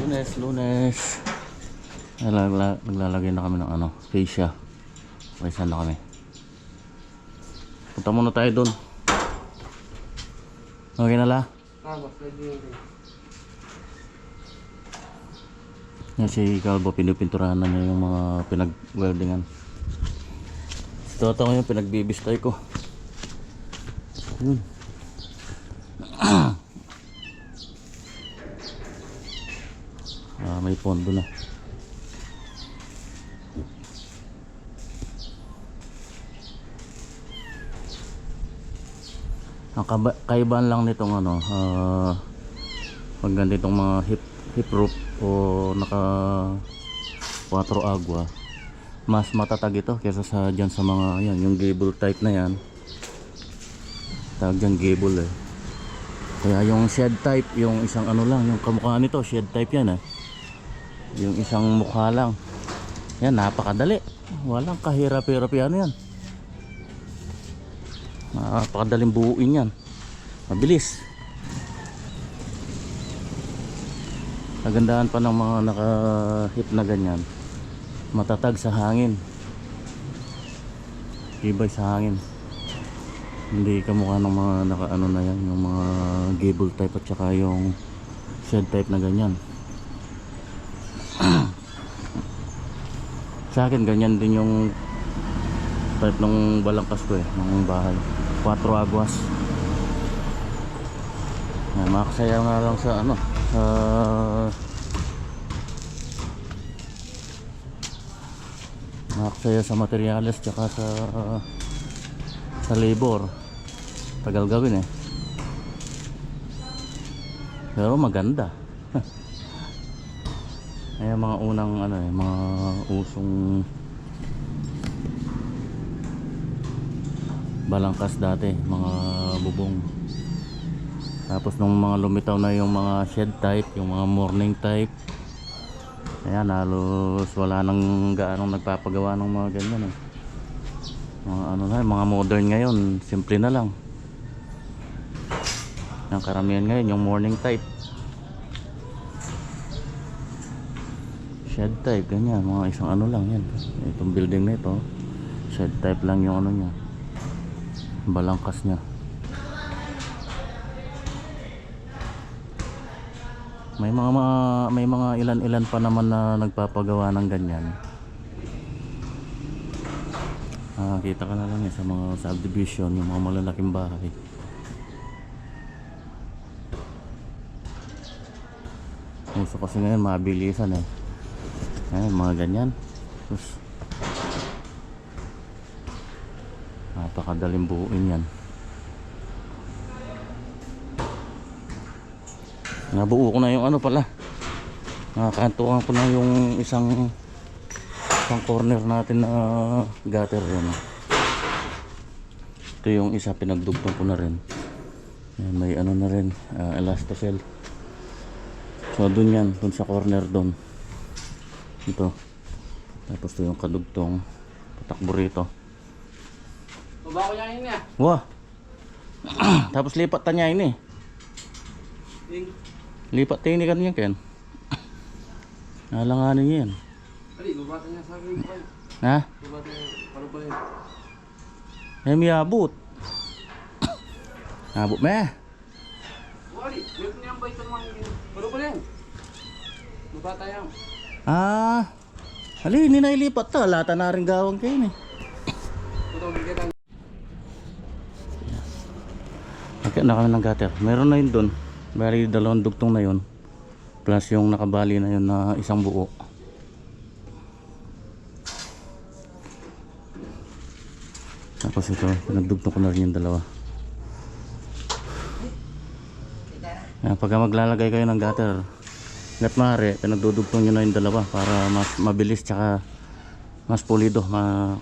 Lunes. Naglalagay na kami ng ano, fascia. Okay, saan na kami? Punta muna tayo doon. Okay na la? Yan si Calvo, pinupinturahan na niya yung mga pinag-weldingan. Ito ata ko yung pinagbibistay ko. Yun. May pondo na. Ang kaibaan lang nitong ano, pag ganitong mga hip roof o naka 4 agua, mas matatag ito kaysa sa dyan sa mga yan, yung gable type na yan. Tawag dyan gable eh. Kaya yung shed type, yung isang ano lang, yung kamukha nito, shed type yan eh. Yung isang mukha lang. Yan, napakadali. Walang kahirap-hirap yan. Napakadaling buuin yan. Mabilis. Kagandahan pa ng mga naka-hip na ganyan, matatag sa hangin. Tibay sa hangin. Hindi kamukha ng mga naka-ano na yan, yung mga gable type at saka yung shed type na ganyan. Sa akin ganyan din yung type ng balangkas ko eh, ng bahay. 4 aguas. Makasaya nga lang sa ano, makasaya sa materyales tsaka sa labor. Tagal gawin eh, pero maganda. Ay mga unang ano eh, mga usong balangkas dati, mga bubong. Tapos nung mga lumitaw na yung mga shed type, yung mga morning type, ayan, halos wala nang gaanong nagpapagawa ng mga ganyan eh. Mga ano na, mga modern ngayon, simple na lang. Ang karamihan ngayon yung morning type, shed type, ganyan, mga isang ano lang yan. Itong building na ito, shed type lang yung ano nya, balangkas nya. May mga ilan-ilan pa naman na nagpapagawa ng ganyan. Kita ka na lang yan sa mga subdivision, yung mga malalaking bahay. Gusto kasi ngayon mabilisan eh. Ayan, mga ganyan. Terus napakadaling buuin yan. Nabuo ko na yung ano pala, nakakantukan ko na yung isang corner natin na gutter yan. Ito yung isa, pinagdugtong ko na rin. Ayan, may ano na rin, elastocell. So dun yan, dun sa corner dun. Ito. Tapos ito yung kadugtong patakbo rito. Baba ko niya yun eh. Wah. Tapos lipat ta niya ini. Lipat tayo ni kanyan ken. Nalanganin niya yan. Ali, baba niya sa akin pa. Ha? Baba niya, paano pa yun? May abot. Abot me. Wali, wait niya ang bait naman. Paano pa yan? Baba tayo. Ali, hindi na ilipat ta. Lata na rin gawang kayo ni. Tutugin kita. Okay, na kami ng gutter. Meron na yun dun. Bali, 2 dugtong na yun. Plus yung nakabali na yun na isang buo. Tapos ito, pinagdugtong ko na rin yung 2. Pagka maglalagay kayo ng gutter, hanggat maaari, pinagdudugtong nyo na yung 2 para mas mabilis tsaka mas pulido.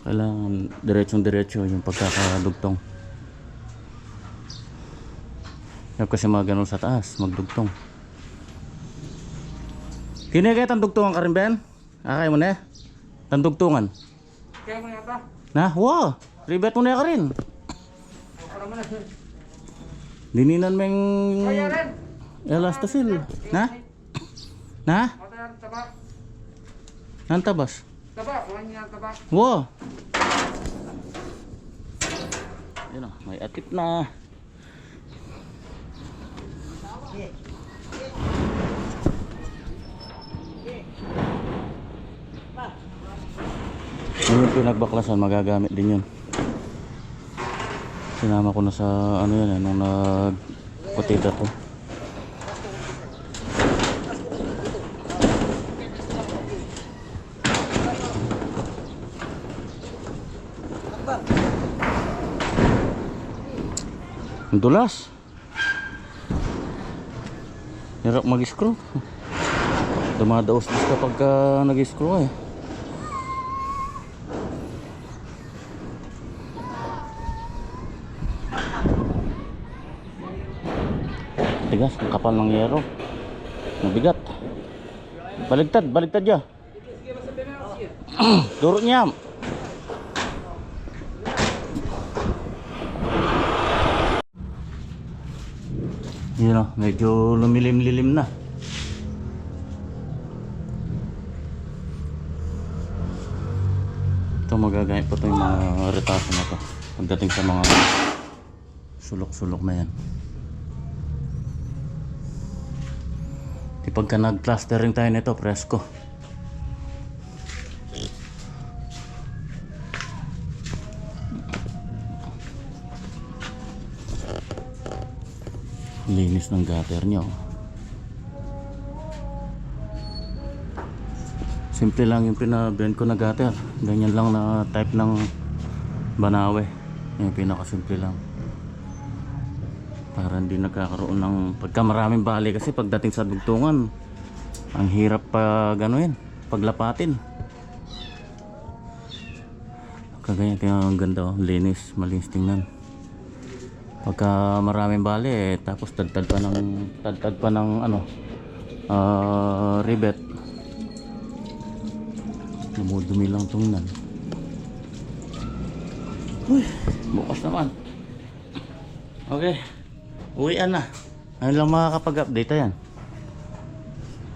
Kailangan diretsong-diretso yung pagkakadugtong. Kasi mga ganun sa taas, magdugtong. Kinigay tandugtungan ka rin, Ben? Akay mo na eh? Tandugtungan. Kaya mo yata? Na? Wow! Ribet mo na ka rin. Para mo na. Dininan mo yung Kaya rin. elastocell. Na? Na? Mata ang taba. Nantabas. Taba, kuha niya ang taba. Wow! Yun o, may atip na. Yung pinagbaklasan, magagamit din yun. Sinama ko na sa ano yan, nung nag-potato ko. Ang dulas. Hirap mag-screw. Dumadaos-dos kapag nag-screw eh. Tigas, ang kapal ng yero. Mabigat. Baligtad ya. Durot niya. Yun o, medyo lumilim-lilim na. Ito magagamit pa ito yung mga retaso na ito pagdating sa mga sulok-sulok na yan. Di pagka nag-clustering tayo nito, presko. Linis ng gutter nyo. Simple lang yung pinabend ko na gutter. Ganyan lang na type ng Banawe. Yung pinakasimple lang. Para hindi nagkakaroon ng pagka maraming bali, kasi pagdating sa dugtungan ang hirap pa ganoin, paglapatin. Kagaya tingnan, ang ganda oh, linis, malinis tingnan. Pagka maraming bali tapos tadtad pa ng ano, rivet. Dumudumi lang tingnan. Uy, bukas naman. Okay, uwian na. Ano lang makakapag-update yan.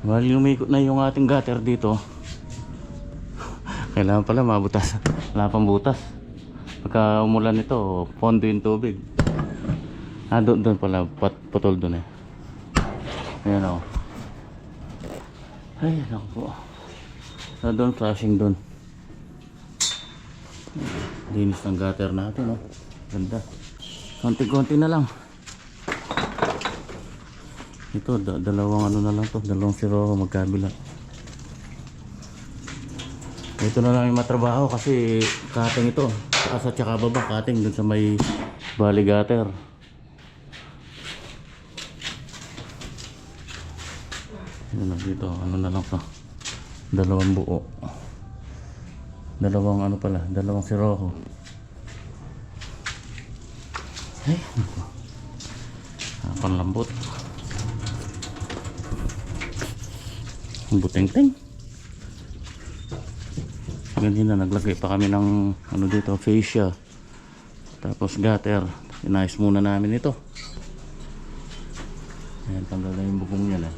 Bali lumikot na yung ating gutter dito. Kailangan pala mabutas. Wala pang butas. Pagka umulan ito, pondo yung tubig. Doon pala, putol doon eh. Ayan o. Ay, naku po. Doon, flashing doon. Linis ng gutter natin, oh. Ganda. Konti-konti na lang. Ito, dalawang ano na lang to. Dalawang siro magkabila. Ito na lang yung matrabaho kasi cutting ito. Taas at saka baba, cutting dun sa may bali gutter. Yun, dito, ano na lang to. Dalawang buo. Dalawang ano pala, dalawang siroho. Ay, panlambot. Buteng-teng. Ganyan na, naglagay pa kami ng ano dito, fascia. Tapos gutter. Inayos muna namin ito. Ayan, tanggal na yung bubong yan eh.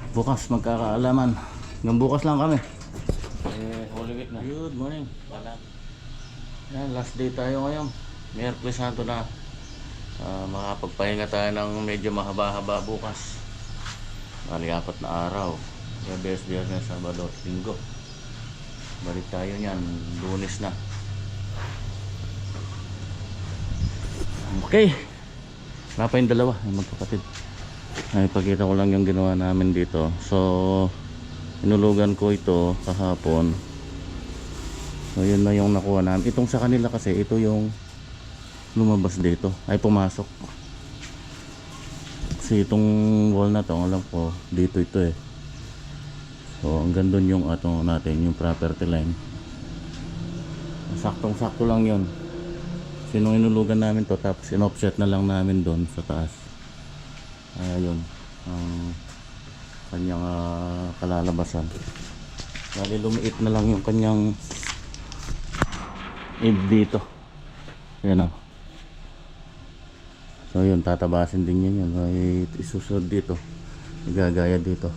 Bukas magkakaalaman. Hanggang bukas lang kami. Holy Week na. Good morning. Yan, last day tayo ngayon. Miyerkules Santo na. Makapagpahinga tayo ng medyo mahaba-haba bukas. Bali 4 na araw. Biyernes, Sabado, Linggo. Balik tayo niyan, Lunes na. Okay. Wala pa yung dalawa, yung magkapatid. Ay, pakita ko lang yung ginawa namin dito. So, inulugan ko ito kahapon. So, yun na yung nakuha namin. Itong sa kanila kasi, ito yung lumabas dito. Ay, pumasok. Kasi itong wall na to, alam ko, dito ito eh. So, hanggang doon yung ato natin, yung property line. Saktong-sakto lang yun. Sinong inulugan namin to, tapos in-offset na lang namin doon sa taas. Ayun ang kanyang kalalabasan. Bali lumiit na lang yung kanyang ib dito. Ayan o. So yun, tatabasin din yun. May isusunod dito. Igagaya dito.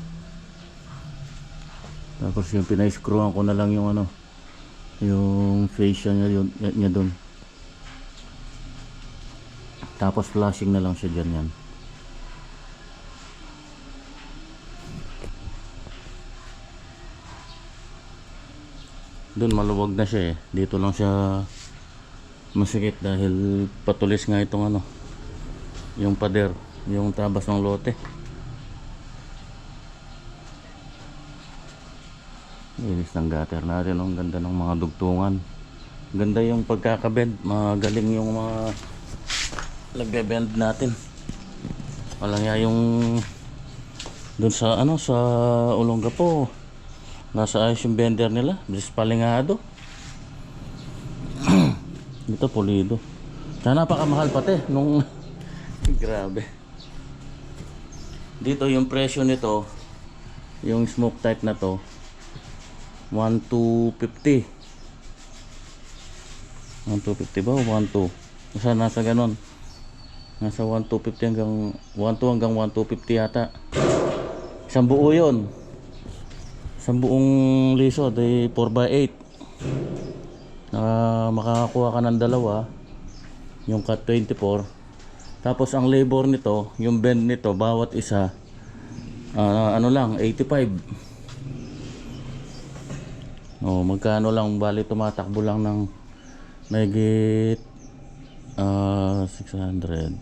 Tapos yung pinay-screwan ko na lang yung ano, yung fascia niya dun. Tapos flashing na lang siya dyan yan. Dun maluwag na siya eh. Dito lang siya masikip dahil patulis nga itong ano, yung pader, yung tabas ng lote. Inis ng gutter natin. Ang ganda ng mga dugtungan. Ganda yung pagkakabend. Magaling yung mga nagbe-bend natin. Walang nga yung dun sa ano, sa Olongapo. Nasa ayos yung bender nila. Bilis palingado. Ito pulido. Sana napakamahal pati nung grabe. Dito yung presyo nito, yung smoke type na to, 1,250. 1,250 ba o 1,2? Basta nasa ganon. Nasa 1,250 hanggang 1,2 hanggang 1,250 yata. Isang buo yun. Isang buong lisod ay 4x8. Makakakuha ka ng dalawa. Yung cut 24. Tapos ang labor nito, yung bend nito, bawat isa, ano lang, 85. Magkano lang, bali tumatakbo lang ng mahigit 600.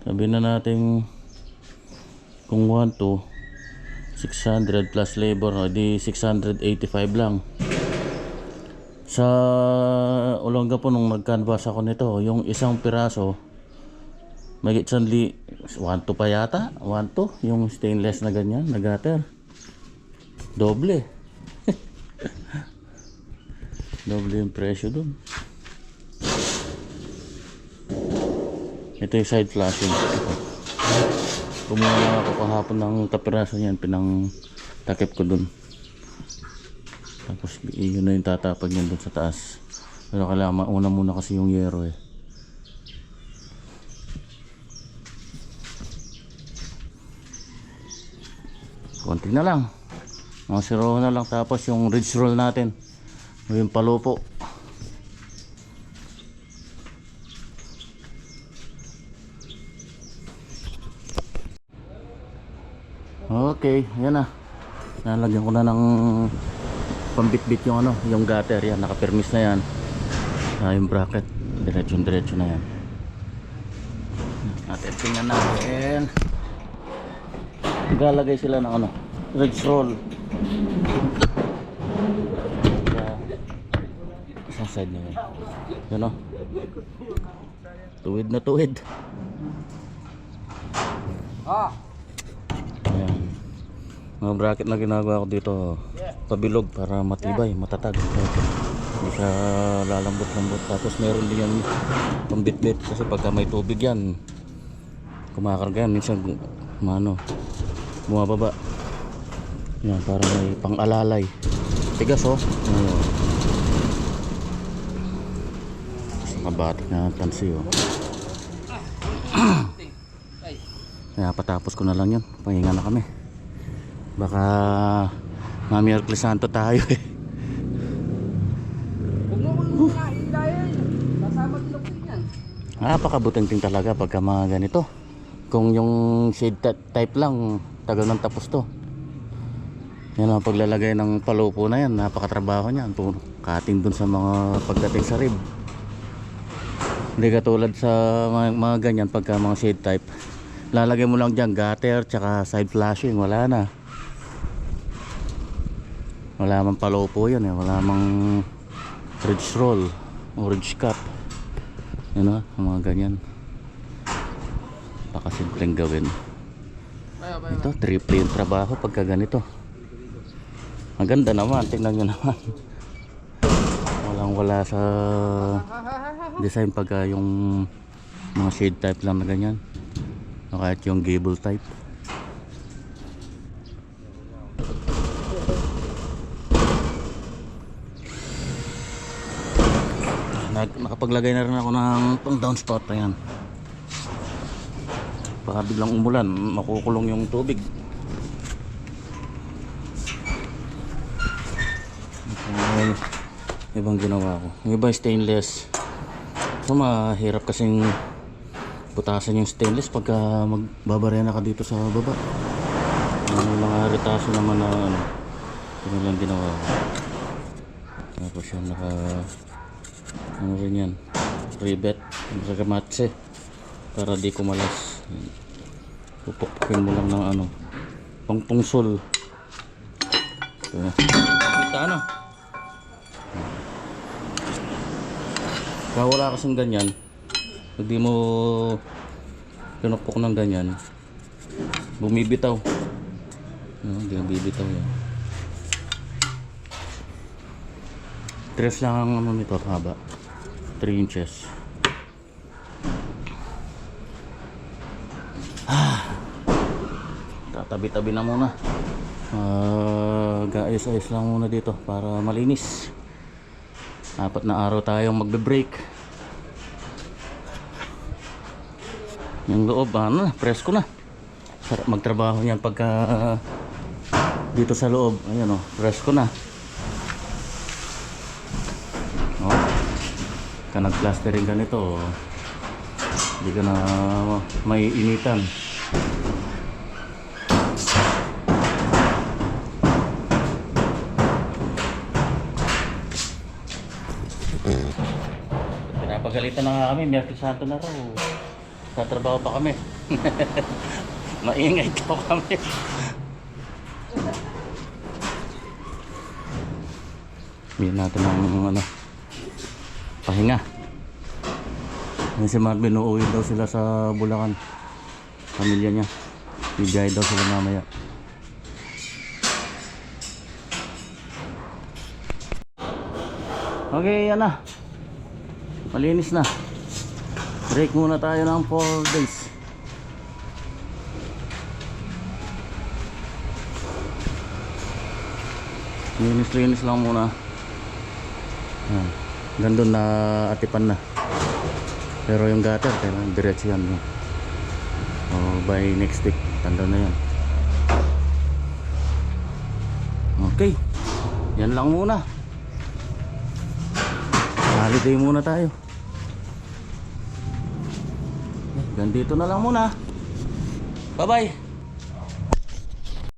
Sabi na natin kung 1 to 600 plus labor, di 685 lang. Sa Olongapo nung nag-canvas ako nito, yung isang piraso mahigit 1 to pa yata, 1 to yung stainless na ganyan, na gutter. Doble. Doble yung presyo dun. Ito yung side flashing. Kumuha lang ako kahapon ng kapiraso niyan, pinang takip ko dun. Tapos yun na yung tatapag niyan dun sa taas. Pero kailangan mauna muna kasi yung yero eh. Konti na lang. Mga siro na lang. Tapos yung ridge roll natin, yung palupo. Okay, yan na. Nalagyan ko na ng pambitbit yung ano, yung gutter yan, nakapirmis na yan. Yung bracket, diretso na yan. At tingnan natin. Ilalagay sila ng ano, ridge roll. Isang side na yun. Yan o. Tuwid na tuwid. Ayan. Mga bracket na ginagawa ko dito, pabilog para matibay, matatag. Hindi siya lalambot-lambot. Tapos meron din yan pambitbit kasi pagka may tubig yan, kumakarga yan, minsan bumababa. Yan, para may pang-alalay. Tigas oh. Ayan. Nakabatik na tansi oh. Kaya patapos ko na lang yun. Pahinga na kami. Baka Miyerkules Santo tayo eh. Huwag mo kung hilahin. Kasama din ako yan. Napakabuting talaga pagka mga ganito. Kung yung shade type lang, tagal ng tapos to. Yan ang paglalagay ng palupo na yan. Napakatrabaho niyan. Cutting dun sa mga pagdating sa rib. Hindi katulad sa mga ganyan pagka mga shade type. Lalagay mo lang dyan gutter tsaka side flashing. Wala na. Wala mang palupo yan eh. Wala mang ridge roll o ridge cut. Yan o, mga ganyan. Pakasimpleng gawin. Ito, triple yung trabaho pagka ganito. Maganda naman, tingnan nyo naman. Walang wala sa design pagka yung mga shade type lang na ganyan. O kahit yung gable type. Nakapaglagay na rin ako ng pang downspout. Ayan. baka biglang umulan, makukulong yung tubig. Ay, ibang ginawa ko. Yung iba stainless. So mahirap kasing putasan yung stainless pagka magbabarena ka dito sa baba. May mga retaso naman na ano, ito lang ginawa ko. Tapos yung naka ano rin yan, rivet, nakamatse para di kumalas. Pupukpukin mo lang ng ano, pangpungsol. Ito na. Kita na. Kaya wala kasing ganyan, pag di mo pinukpok ng ganyan, bumibitaw. Hindi bibitaw yan. 3 lang ang ano nito, haba 3 inches. Tatabi-tabi na muna. Gaayos-ayos lang muna dito para malinis. 4 na araw tayong magbe-break. Yung loob, ano na, presko na. Sarap magtrabaho niyan pagka dito sa loob. Ayan o, presko na. O, ka nag-plastering ka nito, hindi ka na may initan. Pinapagalitan na nga kami, Miyerkules Santo na raw. Tatrabaho pa kami. Maingay daw kami. Bigyan natin ng ano, pahinga. Yan si Marvin, uuwi daw sila sa Bulacan. Pamilya niya. Bigay daw sila mamaya. Okay, yan na. Malinis na. Break muna tayo ng 4 days. Linis lang muna. Gandun na atipan na. Pero yung gutter kailangan diretso yan. By next week, tanda na yan. Okay, yan lang muna. Holiday muna tayo. Ganito na lang muna. Bye bye.